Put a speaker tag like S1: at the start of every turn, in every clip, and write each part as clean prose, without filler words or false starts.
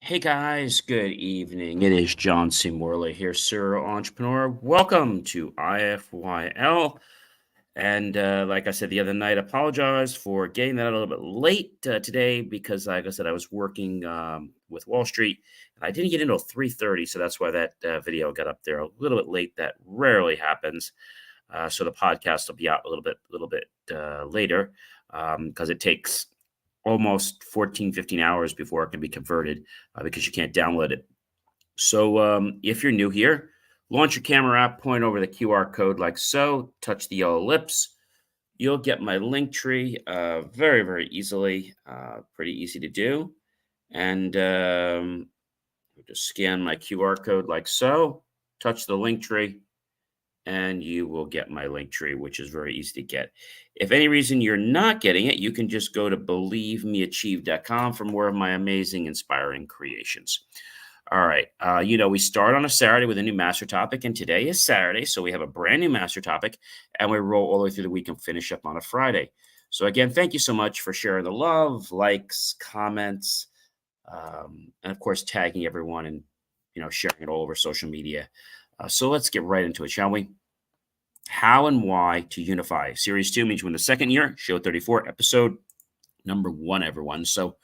S1: Hey guys, good evening. It is John C. Morley here, serial entrepreneur. Welcome to IFYL. And like I said the other night, apologize for getting that a little bit late today because, like I said, I was working with Wall Street and I didn't get in until 3:30, so that's why that video got up there a little bit late. That rarely happens. So the podcast will be out a little bit later because it takes almost 14, 15 hours before it can be converted because you can't download it. So if you're new here, launch your camera app, point over the QR code like so, touch the yellow ellipse. You'll get my link tree very, very easily. Pretty easy to do. And just scan my QR code like so, touch the link tree, and you will get my link tree, which is very easy to get. If any reason you're not getting it, you can just go to believemeachieve.com for more of my amazing, inspiring creations. All right. We start on a Saturday with a new master topic, and today is Saturday. So we have a brand new master topic, and we roll all the way through the week and finish up on a Friday. So, again, thank you so much for sharing the love, likes, comments, and of course, tagging everyone and, sharing it all over social media. So let's get right into it, shall we? How and why to unify. Series 2 means we're in the second year, show 34, episode number 1, everyone. So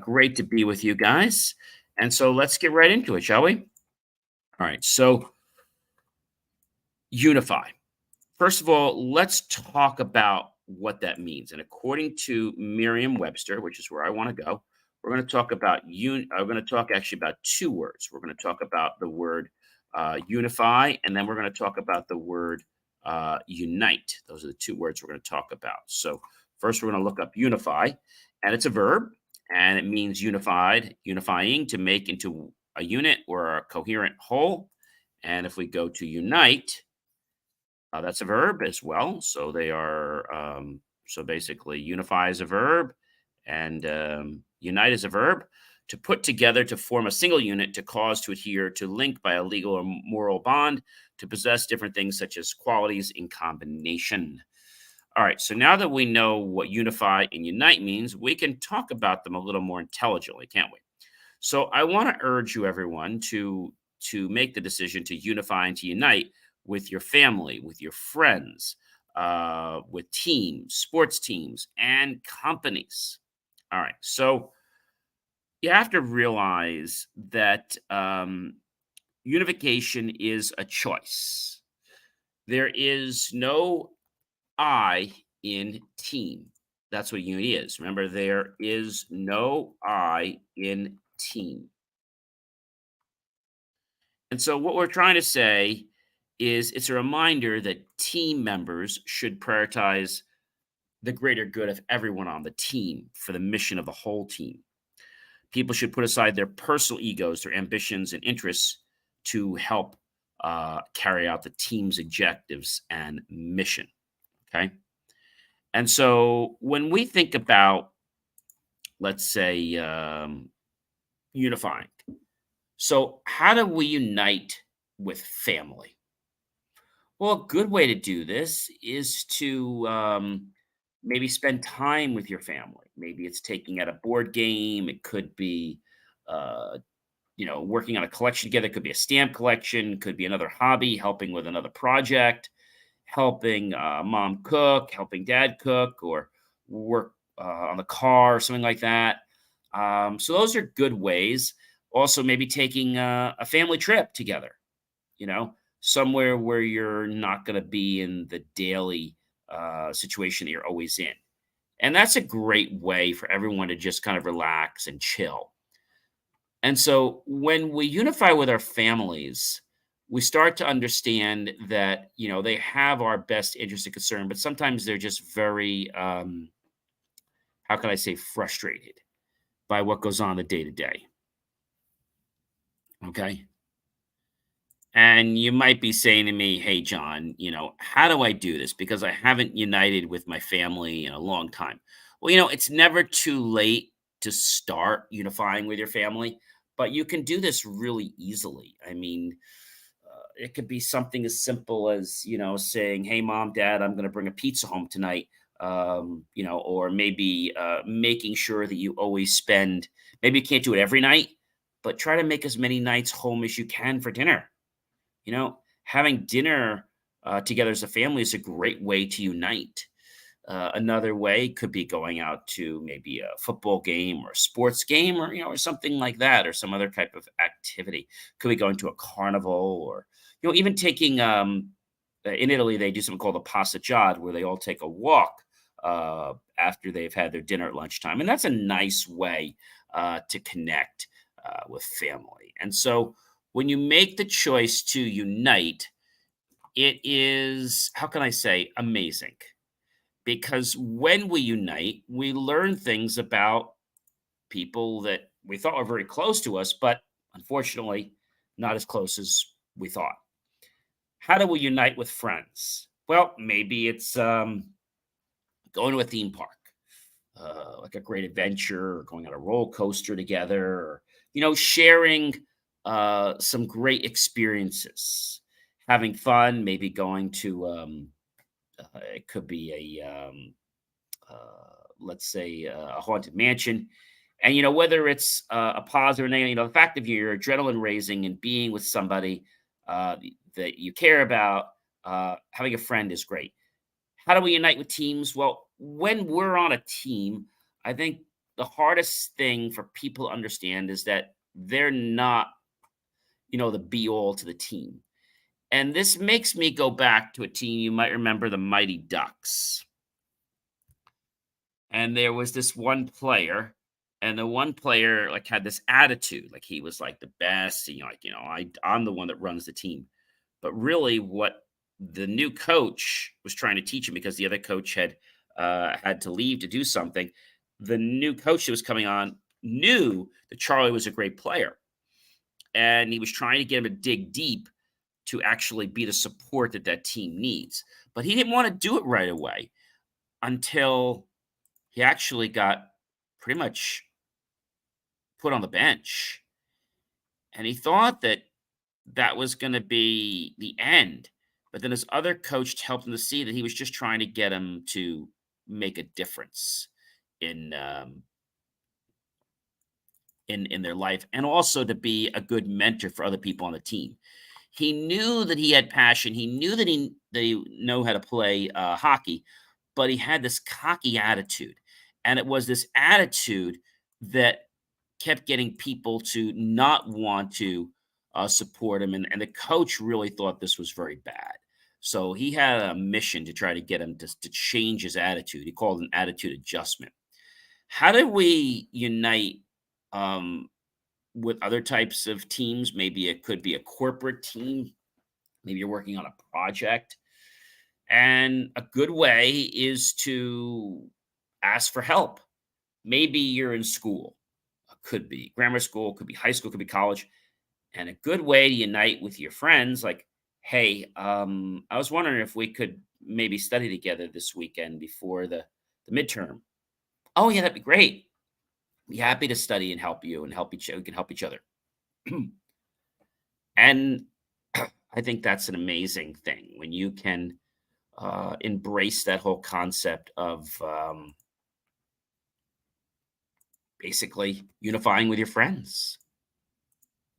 S1: great to be with you guys. And so let's get right into it, shall we? All right. So unify. First of all, let's talk about what that means. And according to Merriam-Webster, which is where I want to go, we're going to talk about we're going to talk actually about two words. We're going to talk about the word unify, and then we're going to talk about the word unite. Those are the two words we're going to talk about. So first, we're going to look up unify, and it's a verb, and it means unified, unifying, to make into a unit or a coherent whole. And if we go to unite, that's a verb as well. So they are, so basically, unify is a verb and unite is a verb. To put together, to form a single unit, to cause, to adhere, to link by a legal or moral bond, to possess different things such as qualities in combination. All right. So now that we know what unify and unite means, we can talk about them a little more intelligently, can't we? So I want to urge you, everyone, to make the decision to unify and to unite with your family, with your friends, with teams, sports teams, and companies. All right. So you have to realize that unification is a choice. There is no I in team. That's what unity is. Remember, there is no I in team. And so, what we're trying to say is it's a reminder that team members should prioritize the greater good of everyone on the team for the mission of the whole team. People should put aside their personal egos, their ambitions, and interests to help carry out the team's objectives and mission. Okay. And so, when we think about, let's say, unifying, so how do we unite with family? Well, a good way to do this is to maybe spend time with your family. Maybe it's taking out a board game. It could be, uh, working on a collection together. It could be a stamp collection. Could be another hobby, helping with another project, helping mom cook, helping dad cook, or work on the car, or something like that. So those are good ways. Also, maybe taking a family trip together, somewhere where you're not going to be in the daily situation that you're always in. And that's a great way for everyone to just kind of relax and chill. And so when we unify with our families, we start to understand that, they have our best interest and concern, but sometimes they're just very, how can I say, frustrated by what goes on the day to day. Okay. And you might be saying to me, hey, John, how do I do this? Because I haven't united with my family in a long time. Well, it's never too late to start unifying with your family, but you can do this really easily. I mean, it could be something as simple as, saying, hey, mom, dad, I'm going to bring a pizza home tonight. or maybe making sure that you always spend, maybe you can't do it every night, but try to make as many nights home as you can for dinner. Having dinner together as a family is a great way to unite. Another way could be going out to maybe a football game or a sports game, or something like that, or some other type of activity. Could be going to a carnival, or even taking. In Italy, they do something called a passeggiata, where they all take a walk after they've had their dinner at lunchtime, and that's a nice way to connect with family. And so, when you make the choice to unite, it is, how can I say, amazing, because when we unite, we learn things about people that we thought were very close to us, but unfortunately, not as close as we thought. How do we unite with friends? Well, maybe it's going to a theme park, like a great adventure, or going on a roller coaster together, or sharing some great experiences, having fun, maybe going to it could be let's say, a haunted mansion. And, whether it's a positive or negative, the fact of your adrenaline raising and being with somebody that you care about, having a friend is great. How do we unite with teams? Well, when we're on a team, I think the hardest thing for people to understand is that they're not, the be all to the team. And this makes me go back to a team. You might remember the Mighty Ducks. And there was this one player, and the one player like had this attitude, like he was like the best, I'm the one that runs the team. But really what the new coach was trying to teach him, because the other coach had to leave to do something, the new coach that was coming on knew that Charlie was a great player, and he was trying to get him to dig deep to actually be the support that that team needs. But he didn't want to do it right away until he actually got pretty much put on the bench. And he thought that that was going to be the end. But then his other coach helped him to see that he was just trying to get him to make a difference in in their life, and also to be a good mentor for other people on the team. He knew that he had passion. He knew that he know how to play hockey, but he had this cocky attitude, and it was this attitude that kept getting people to not want to support him, and the coach really thought this was very bad. So he had a mission to try to get him to change his attitude. He called it an attitude adjustment. How do we unite um, with other types of teams? Maybe it could be a corporate team. Maybe you're working on a project. And a good way is to ask for help. Maybe you're in school. Could be grammar school, could be high school, could be college. And a good way to unite with your friends, like, hey, I was wondering if we could maybe study together this weekend before the midterm. Oh, yeah, that'd be great. Be happy to study and help you, and we can help each other. And I think that's an amazing thing when you can embrace that whole concept of basically unifying with your friends.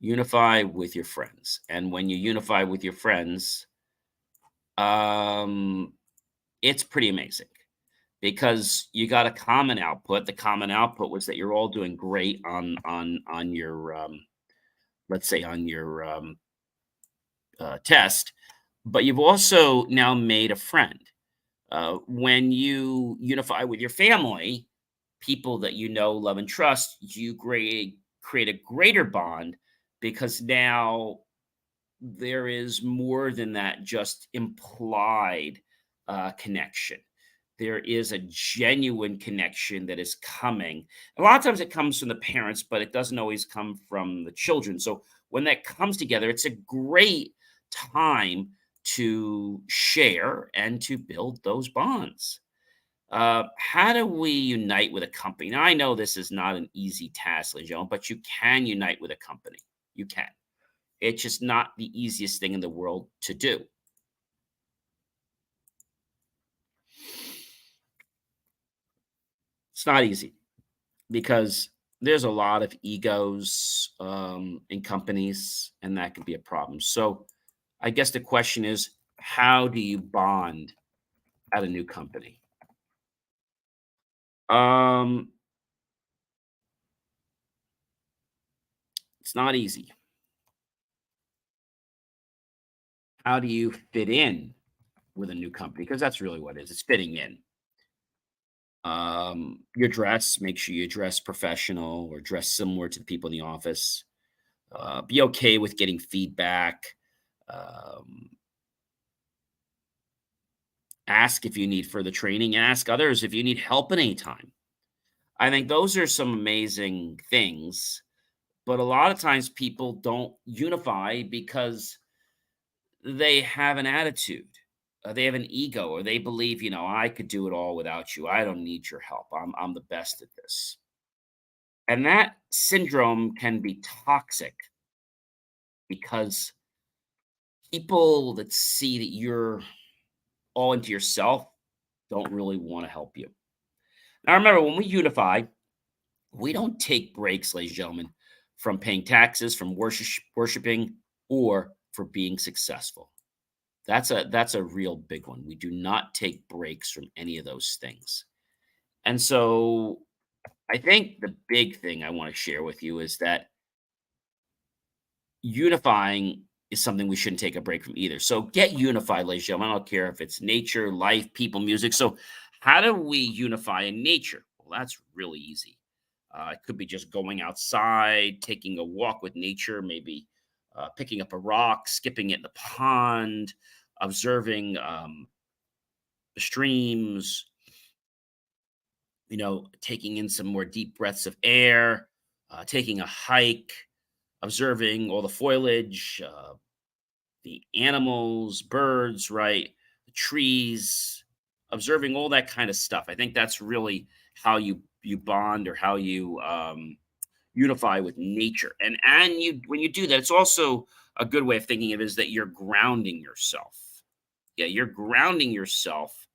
S1: Unify with your friends. And when you unify with your friends, um, it's pretty amazing, because you got a common output. The common output was that you're all doing great on your let's say on your test, but you've also now made a friend. When you unify with your family, people that you know, love, and trust, you create a greater bond, because now there is more than that just implied connection. There is a genuine connection that is coming. A lot of times it comes from the parents, but it doesn't always come from the children. So when that comes together, it's a great time to share and to build those bonds. How do we unite with a company? Now, I know this is not an easy task, ladies and gentlemen, but you can unite with a company. You can. It's just not the easiest thing in the world to do. It's not easy because there's a lot of egos in companies, and that can be a problem. So, I guess the question is, how do you bond at a new company? Um, it's not easy. How do you fit in with a new company? Because that's really what it is. It's fitting in. Your dress, make sure you dress professional or dress similar to the people in the office. Be okay with getting feedback. Um, Ask if you need further training. Ask others if you need help at any time. I think those are some amazing things. But a lot of times people don't unify because they have an attitude. They have an ego, or they believe, I could do it all without you. I don't need your help. I'm the best at this. And that syndrome can be toxic because people that see that you're all into yourself don't really want to help you. Now, remember, when we unify, we don't take breaks, ladies and gentlemen, from paying taxes, from worshiping, or for being successful. That's a real big one. We do not take breaks from any of those things. And so I think the big thing I want to share with you is that unifying is something we shouldn't take a break from either. So get unified, ladies and gentlemen. I don't care if it's nature, life, people, music. So, how do we unify in nature? Well, that's really easy. It could be just going outside, taking a walk with nature, maybe picking up a rock, skipping it in the pond, observing the streams, taking in some more deep breaths of air, taking a hike, observing all the foliage, the animals, birds, right? The trees, observing all that kind of stuff. I think that's really how you bond or how you unify with nature. And you when you do that, it's also a good way of thinking of it is that you're grounding yourself. Yeah, you're grounding yourself.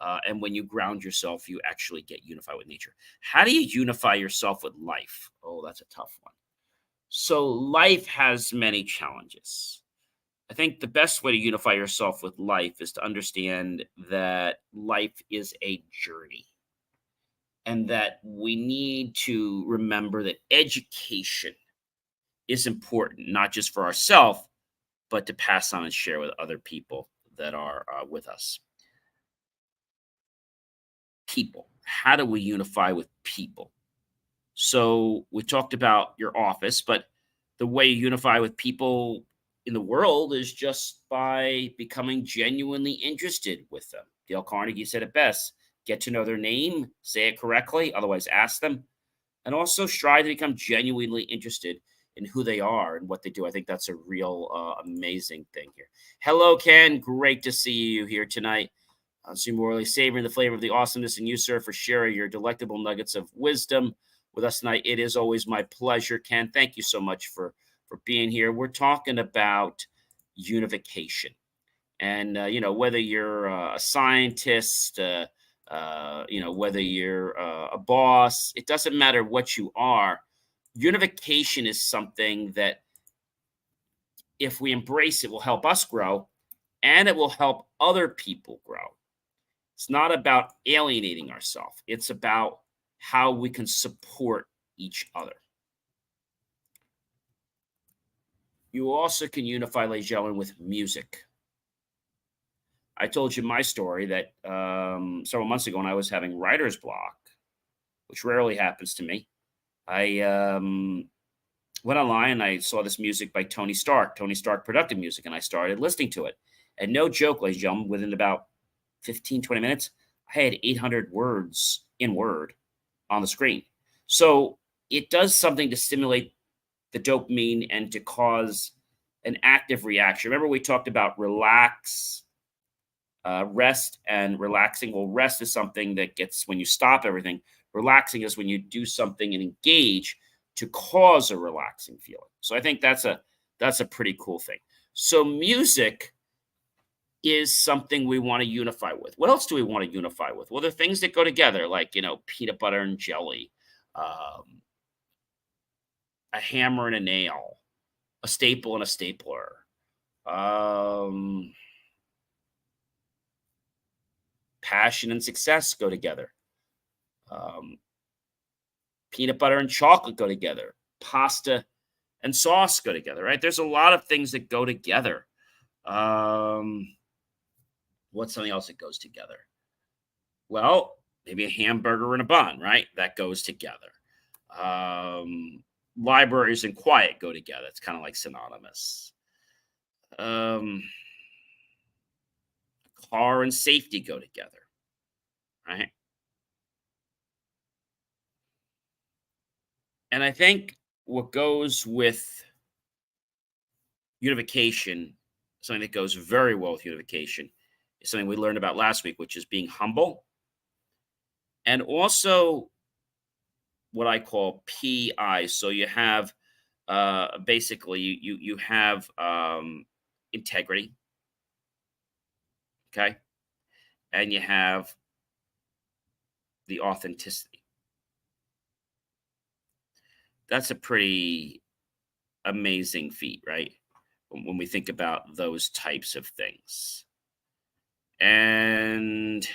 S1: And when you ground yourself, you actually get unified with nature. How do you unify yourself with life? Oh, that's a tough one. So, life has many challenges. I think the best way to unify yourself with life is to understand that life is a journey and that we need to remember that education is important, not just for ourselves, but to pass on and share with other people that are with us. People. How do we unify with people? So we talked about your office, but the way you unify with people in the world is just by becoming genuinely interested with them. Dale Carnegie said it best: get to know their name, say it correctly, otherwise ask them, and also strive to become genuinely interested in who they are and what they do. I think that's a real amazing thing here. Hello, Ken. Great to see you here tonight. Morley, savoring the flavor of the awesomeness in you, sir, for sharing your delectable nuggets of wisdom with us tonight. It is always my pleasure, Ken. Thank you so much for being here. We're talking about unification, and whether you're a scientist, whether you're a boss, it doesn't matter what you are. Unification is something that, if we embrace it, will help us grow, and it will help other people grow. It's not about alienating ourselves. It's about how we can support each other. You also can unify, ladies and gentlemen, with music. I told you my story that several months ago when I was having writer's block, which rarely happens to me. I went online and I saw this music by Tony Stark Productive Music, and I started listening to it. And no joke, ladies and gentlemen, within about 15, 20 minutes, I had 800 words in Word on the screen. So it does something to stimulate the dopamine and to cause an active reaction. Remember, we talked about rest and relaxing. Well, rest is something that gets when you stop everything. Relaxing is when you do something and engage to cause a relaxing feeling. So I think that's a pretty cool thing. So music is something we want to unify with. What else do we want to unify with? Well, there are things that go together, like, peanut butter and jelly, um, a hammer and a nail, a staple and a stapler. Um, Passion and success go together. Um, Peanut butter and chocolate go together. Pasta and sauce go together, right? There's a lot of things that go together. Um, what's something else that goes together? Well, maybe a hamburger and a bun, right? That goes together. Um, Libraries and quiet go together. It's kind of like synonymous. Um, Car and safety go together, right? And I think what goes with unification, something that goes very well with unification, is something we learned about last week, which is being humble and also what I call PI. So you have basically you have integrity, okay, and you have the authenticity. That's a pretty amazing feat, right? When we think about those types of things. And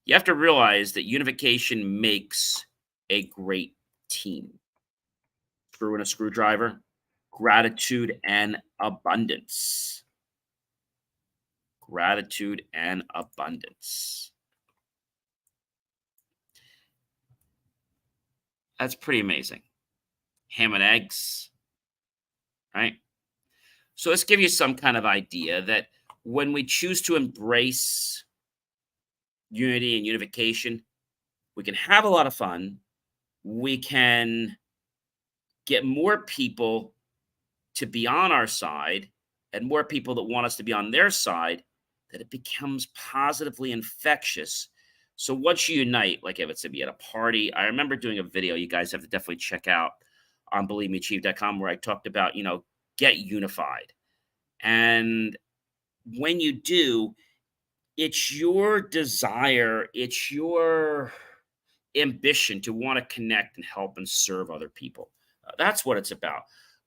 S1: you have to realize that unification makes a great team. Screw in a screwdriver, gratitude and abundance. Gratitude and abundance. That's pretty amazing. Ham and eggs, right? So let's give you some kind of idea that when we choose to embrace unity and unification, we can have a lot of fun. We can get more people to be on our side and more people that want us to be on their side, that it becomes positively infectious. So once you unite, like if it's to be at a party, I remember doing a video you guys have to definitely check out on believemeachieve.com where I talked about, get unified. And when you do, it's your desire, it's your ambition to want to connect and help and serve other people. That's what it's about.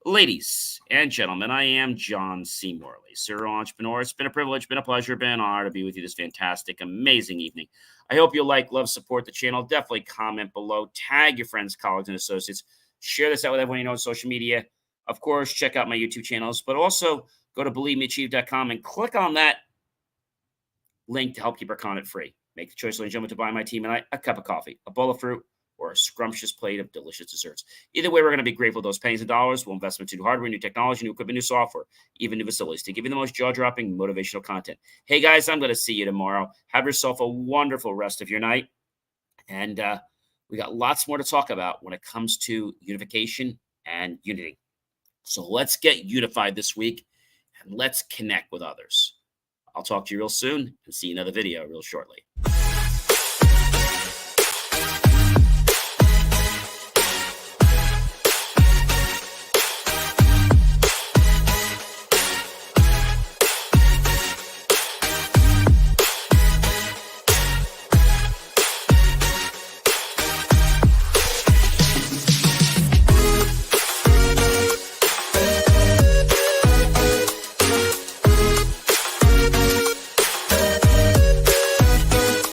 S1: Ladies and gentlemen, I am John C. Morley, Sir Entrepreneur. It's been a privilege, been a pleasure, been an honor to be with you this fantastic, amazing evening. I hope you'll like, love, support the channel. Definitely comment below, tag your friends, colleagues, and associates. Share this out with everyone you know on social media. Of course, check out my YouTube channels, but also go to believemeachieve.com and click on that link to help keep our content free. Make the choice, ladies and gentlemen, to buy my team and I a cup of coffee, a bowl of fruit, or a scrumptious plate of delicious desserts. Either way, we're going to be grateful for those pennies and dollars. We'll invest into new hardware, new technology, new equipment, new software, even new facilities to give you the most jaw-dropping motivational content. Hey, guys, I'm going to see you tomorrow. Have yourself a wonderful rest of your night. And we got lots more to talk about when it comes to unification and unity. So let's get unified this week and let's connect with others. I'll talk to you real soon and see you in another video real shortly.